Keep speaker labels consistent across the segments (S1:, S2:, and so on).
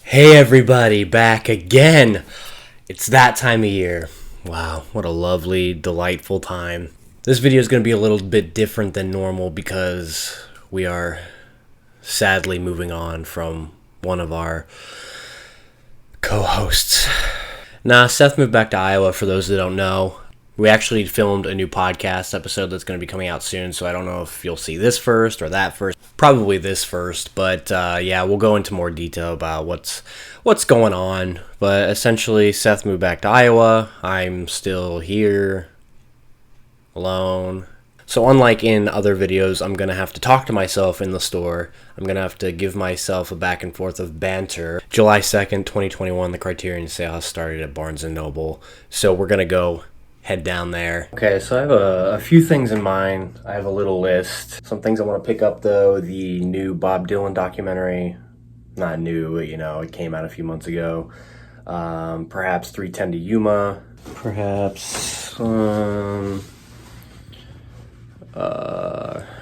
S1: Hey everybody, back again. It's that time of year. Wow, what a lovely, delightful time. This video is going to be a little bit different than normal because we are sadly moving on from one of our co-hosts. Nah, Seth moved back to Iowa, for those that don't know. We actually filmed a new podcast episode that's going to be coming out soon, so I don't know if you'll see this first or that first. Probably this first, but yeah, we'll go into more detail about what's going on. But essentially, Seth moved back to Iowa. I'm still here, alone. So unlike in other videos, I'm going to have to talk to myself in the store. I'm going to have to give myself a back and forth of banter. July 2nd, 2021, the Criterion Sale has started at Barnes & Noble. So we're going to go head down there. Okay, so I have a few things in mind. I have a little list. Some things I want to pick up though. The new Bob Dylan documentary. Not new, you know, it came out a few months ago. Perhaps 310 to Yuma. Perhaps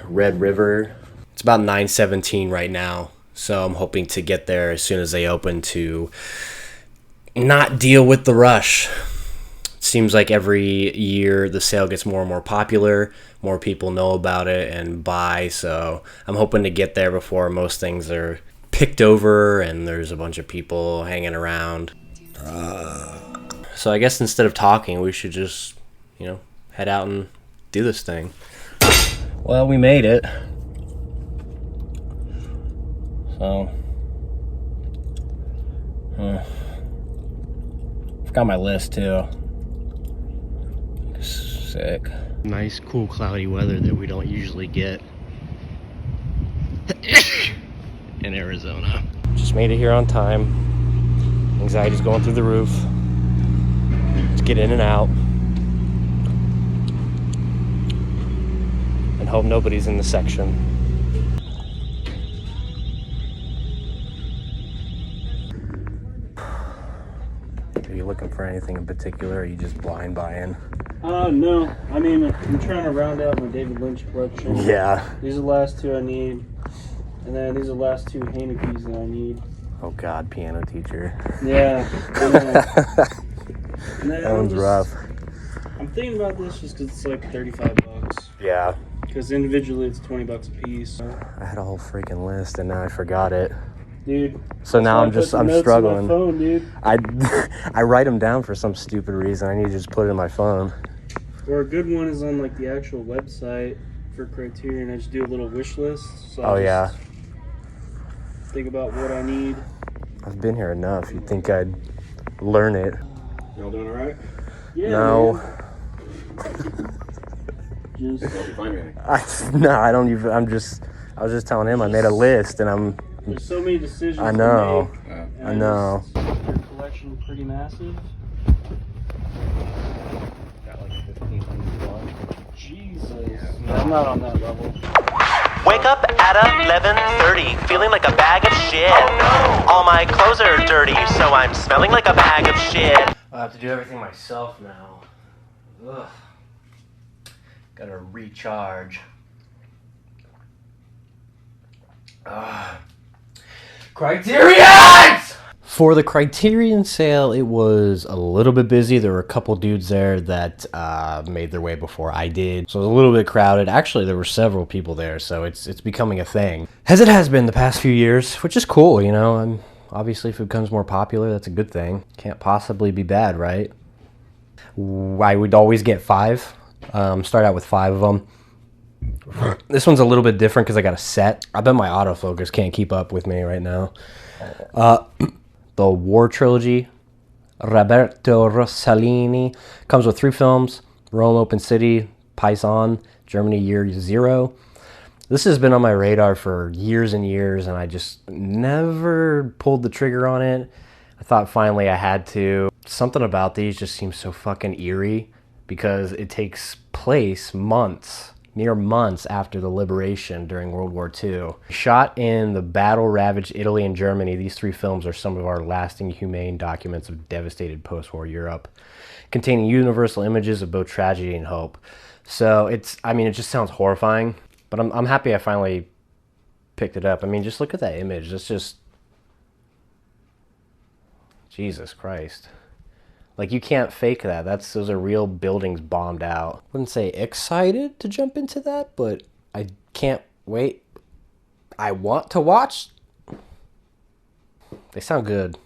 S1: Red River. It's about 9:17 right now, so I'm hoping to get there as soon as they open to not deal with the rush. Seems like every year the sale gets more and more popular, more people know about it and buy, so I'm hoping to get there before most things are picked over and there's a bunch of people hanging around. So I guess instead of talking, we should just, head out and do this thing. Well, we made it. So, forgot my list too. Sick. Nice, cool, cloudy weather that we don't usually get in Arizona. Just made it here on time. Anxiety's going through the roof. Let's get in and out. And hope nobody's in the section. Are you looking for anything in particular, or are you just blind buying?
S2: No. I mean, I'm trying to round out my David Lynch collection.
S1: Yeah.
S2: These are the last two I need. And then these are the last two Haneke's that I need.
S1: Oh God, piano teacher.
S2: Yeah. And then
S1: That one's rough.
S2: I'm thinking about this just because it's like $35.
S1: Yeah.
S2: Because individually it's $20 a piece.
S1: I had a whole freaking list and now I forgot it.
S2: Dude.
S1: So now I'm struggling.
S2: On my phone, dude.
S1: I write them down for some stupid reason. I need to just put it in my phone.
S2: Or a good one is on like the actual website for Criterion. I just do a little wish list. So
S1: Oh yeah.
S2: Think about what I need.
S1: I've been here enough. You'd think I'd learn it.
S2: Y'all doing alright? Yeah.
S1: No. No, I don't even. I was just telling him I made a list and
S2: There's so many decisions.
S1: I know.
S2: To make,
S1: I know.
S2: Your collection pretty massive.
S1: Got like 1,500.
S2: Jesus. Yeah, I'm not on that level.
S3: Wake up at 11:30, feeling like a bag of shit. Oh no! All my clothes are dirty, so I'm smelling like a bag of shit.
S1: I have to do everything myself now. Ugh. Gotta recharge. Criterion! For the Criterion sale, it was a little bit busy. There were a couple dudes there that made their way before I did. So it was a little bit crowded. Actually, there were several people there, so it's becoming a thing. As it has been the past few years, which is cool, And obviously, if it becomes more popular, that's a good thing. Can't possibly be bad, right? I would always get 5. Start out with 5 of them. This one's a little bit different because I got a set. I bet my autofocus can't keep up with me right now. The War Trilogy, Roberto Rossellini, comes with 3 films: Rome, Open City, Paysan, Germany, Year Zero. This has been on my radar for years and years, and I just never pulled the trigger on it. I thought finally I had to. Something about these just seems so fucking eerie because it takes place mere months after the liberation during World War II. Shot in the battle-ravaged Italy and Germany, these 3 films are some of our lasting humane documents of devastated post-war Europe, containing universal images of both tragedy and hope. So it just sounds horrifying, but I'm happy I finally picked it up. I mean, just look at that image. It's just Jesus Christ. Like, you can't fake that. Those are real buildings bombed out. Wouldn't say excited to jump into that, but I can't wait. I want to watch. They sound good.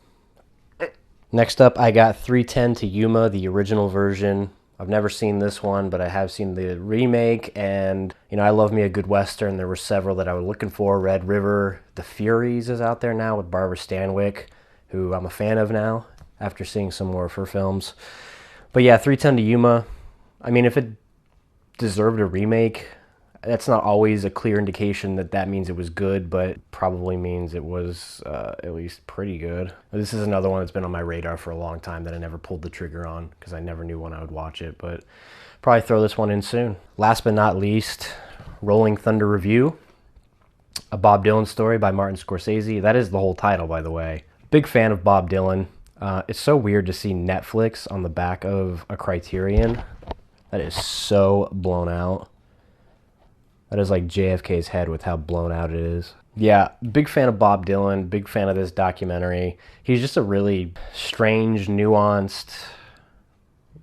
S1: Next up, I got 310 to Yuma, the original version. I've never seen this one, but I have seen the remake, and, you know, I love me a good Western. There were several that I was looking for. Red River, The Furies is out there now with Barbara Stanwyck, who I'm a fan of now after seeing some more of her films. But yeah, 310 to Yuma, I mean, if it deserved a remake, that's not always a clear indication that that means it was good, but probably means it was at least pretty good. This is another one that's been on my radar for a long time that I never pulled the trigger on because I never knew when I would watch it, but probably throw this one in soon. Last but not least, Rolling Thunder Review, a Bob Dylan story by Martin Scorsese. That is the whole title, by the way. Big fan of Bob Dylan. It's so weird to see Netflix on the back of a Criterion. That is so blown out. That is like JFK's head with how blown out it is. Yeah, big fan of Bob Dylan, big fan of this documentary. He's just a really strange, nuanced,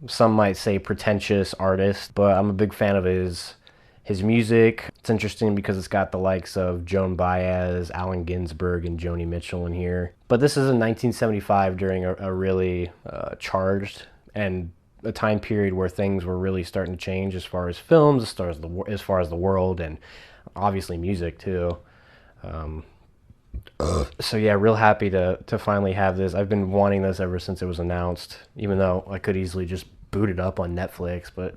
S1: some might say pretentious artist, but I'm a big fan of his music. It's interesting because it's got the likes of Joan Baez, Allen Ginsberg, and Joni Mitchell in here. But this is in 1975 during a really charged and a time period where things were really starting to change as far as films, as far as the world, and obviously music too. So yeah, real happy to finally have this. I've been wanting this ever since it was announced, even though I could easily just boot it up on Netflix, but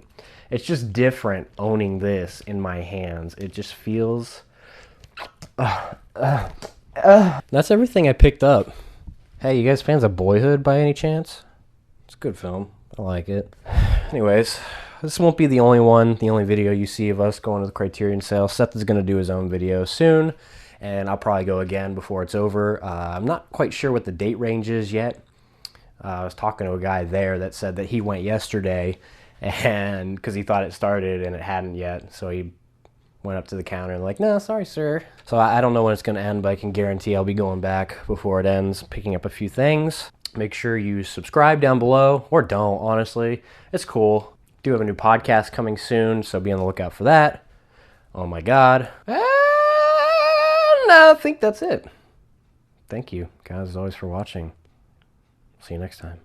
S1: it's just different owning this in my hands. It just feels... That's everything I picked up. Hey, you guys fans of Boyhood by any chance? It's a good film. I like it. Anyways, this won't be the only video you see of us going to the Criterion Sale. Seth is going to do his own video soon, and I'll probably go again before it's over. I'm not quite sure what the date range is yet. I was talking to a guy there that said that he went yesterday, and because he thought it started and it hadn't yet, so he went up to the counter and like, no, sorry, sir. So I don't know when it's going to end, but I can guarantee I'll be going back before it ends, picking up a few things. Make sure you subscribe down below, or don't, honestly. It's cool. Do have a new podcast coming soon, so be on the lookout for that. Oh my God. And I think that's it. Thank you, guys, as always, for watching. See you next time.